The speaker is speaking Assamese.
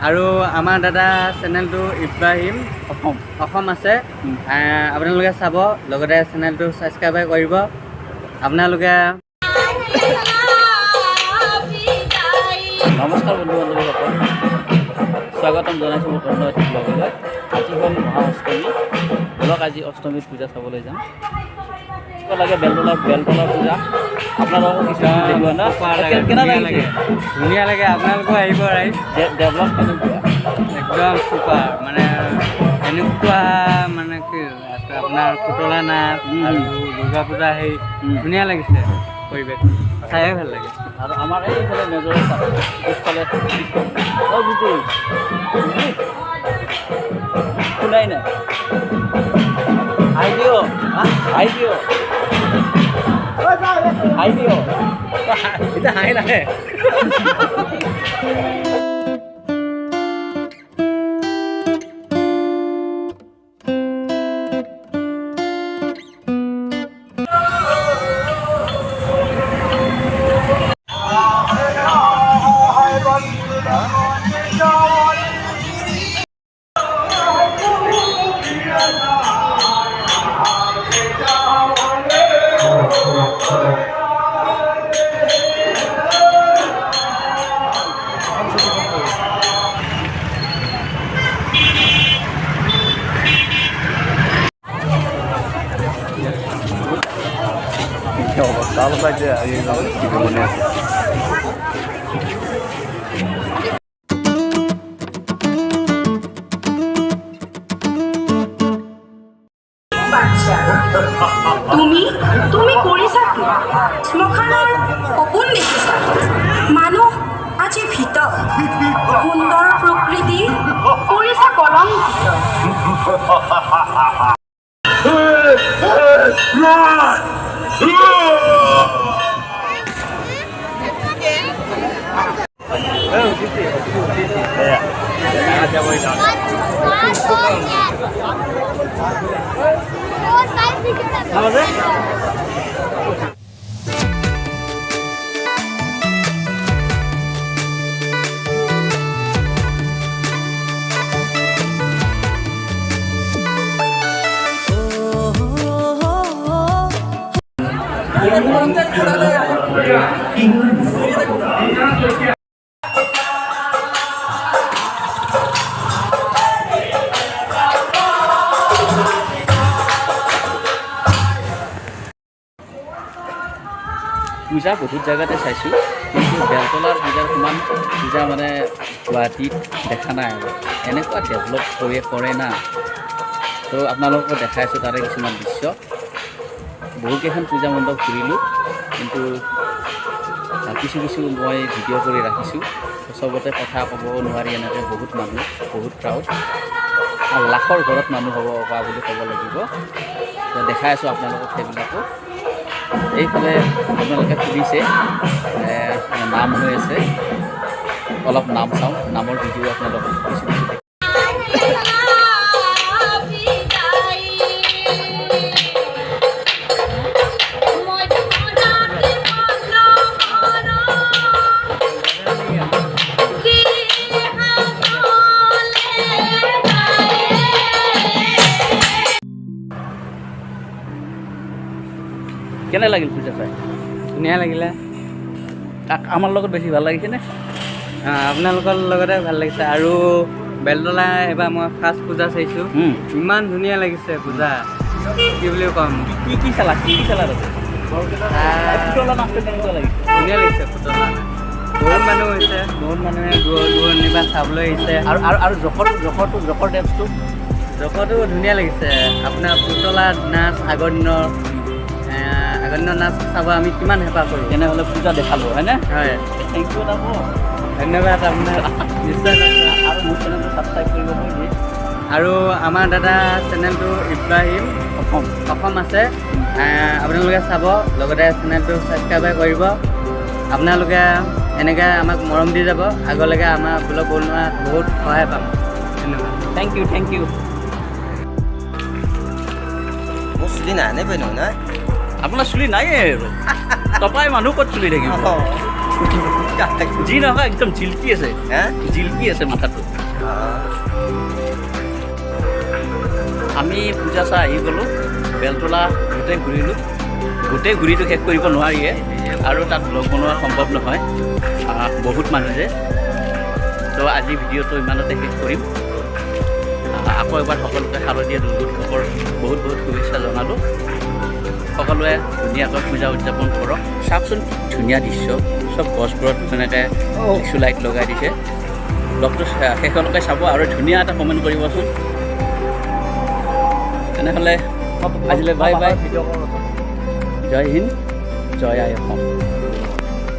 আৰু আমাৰ দাদা চেনেলটো ইব্ৰাহিম অসম আছে, আপোনালোকে চাব, লগতে চেনেলটো ছাবস্ক্ৰাইব কৰিব। আপোনালোকে নমস্কাৰ বন্ধু বান্ধৱীসকল, স্বাগতম জনাইছোঁ মোৰ অন্য এটি ব্লগলৈ। আজি হ'ল মহা অষ্টমী। ব'লক আজি অষ্টমীৰ পূজা চাবলৈ যাম। লাগে বেলতলাৰ পূজা। আপোনালোকক কিছুমান দেখুৱা না কেনেকুৱা লাগে? ধুনীয়া লাগে। আপোনালোকেও আহিব। ৰাইজ ডেভেলপ কেনেকুৱা? একদম চুপাৰ, মানে এনেকুৱা মানে কি আপোনাৰ পুতলা নাচ আৰু দুৰ্গা পূজা সেই ধুনীয়া লাগিছে পৰিৱেশ, চায়ে ভাল লাগে। আৰু আমাৰ এইফালে মেজৰৰ পিছফালে বুজু শুনাই নাই, হাই দিঅ' হাই দিঅ' হাই দিঅ', এতিয়া হাঁহি নাহে। অৱস্থা পাইছে তুমি কৰিছা কি? শ্মশানৰ সপোন দেখিছা? মানুহ আজি ভিতৰত সুন্দৰ প্ৰকৃতি কৰিছা কলংকিত। পূজা বহুত জেগাতে চাইছোঁ, কিন্তু বেলতলাৰ পূজাৰ সমান পূজা মানে গুৱাহাটীত দেখা নাই আৰু এনেকুৱা ডেভেলপ কৰে না। তো আপোনালোকক দেখাইছোঁ তাৰে কিছুমান দৃশ্য। বহুকেইখন পূজা মণ্ডপ ঘূৰিলোঁ, কিন্তু কিছু মই ভিডিঅ' কৰি ৰাখিছোঁ। চবতে কথা ক'ব নোৱাৰি, এনেকৈ বহুত মানুহ, বহুত ক্ৰাউড, আৰু লাখৰ ঘৰত মানুহ হ'ব পৰা বুলি ক'ব লাগিব। তো দেখাই আছোঁ আপোনালোকক সেইবিলাকো। এইফালে আপোনালোকে সুধিছে নাম হৈ আছে, অলপ নাম চাওঁ, নামৰ ভিডিঅ' আপোনালোকক কিছু কেনে লাগিল পূজা চাই? ধুনীয়া লাগিলে। আমাৰ লগত বেছি ভাল লাগিছেনে? আপোনালোকৰ লগতে ভাল লাগিছে। আৰু বেলতলা এবাৰ মই ফাৰ্ষ্ট পূজা চাইছোঁ, ইমান ধুনীয়া লাগিছে পূজা, কি বুলি ক'ম। কি চালা পুতলা নাচটো কেনেকুৱা লাগিছে? ধুনীয়া লাগিছে পুতলা। বহুত মানুহ হৈছে, বহুত মানুহে দূৰণিৰ পৰা চাবলৈ আহিছে। আৰু জখৰ ডেন্সটো ধুনীয়া লাগিছে। আপোনাৰ পুতলা নাচ, আগৰ দিনৰ নাচ চাব আমি কিমান হেঁপাহ কৰোঁ। তেনেহ'লে পূজা দেখালোঁ হয়নে? হয়, থেংক ইউ দাদা, ধন্যবাদ আপোনাৰ। নিশ্চয়। আৰু মোৰ চেনেলটো ছাবস্ক্ৰাইব কৰিব পাৰিবি। আৰু আমাৰ দাদা চেনেলটো ইব্ৰাহিম অসম আছে, আপোনালোকে চাব, লগতে চেনেলটো ছাবস্ক্ৰাইব কৰিব। আপোনালোকে এনেকৈ আমাক মৰম দি যাব, আগলৈকে আমাৰ ব্লগ বনোৱাত বহুত সহায় পাম। ধন্যবাদ। Thank you. মোৰ চুলি নাই নে পাই নহয়? আপোনাৰ চুলি নাইয়ে আৰু টপাই মানুহ ক'ত চুলি থাকিব? যি নহয় একদম জিলকি আছে হা জিলকি আছে মাথাটো আমি পূজা চাই আহি গ'লোঁ বেলতলা গোটেই ঘূৰিলোঁ গোটেই ঘূৰিটো শেষ কৰিব নোৱাৰিয়ে আৰু তাত লগ বনোৱা সম্ভৱ নহয় বহুত মানুহ যে তো আজি ভিডিঅ'টো ইমানতে শেষ কৰিম আকৌ এবাৰ সকলোকে শাৰদীয়া দুৰ্গা উৎসৱৰ বহুত বহুত শুভেচ্ছা জনালোঁ সকলোৱে ধুনীয়াকৈ পূজা উদযাপন কৰক চাওকচোন কি ধুনীয়া দৃশ্য চব গছবোৰত তেনেকৈ লিচু লাইট লগাই দিছে ব্লগটো শেষলৈকে চাব আৰু ধুনীয়া এটা কমেণ্ট কৰিবচোন তেনেহ'লে আজিলৈ বাই বাই জয় হিন্দ জয় আই অসম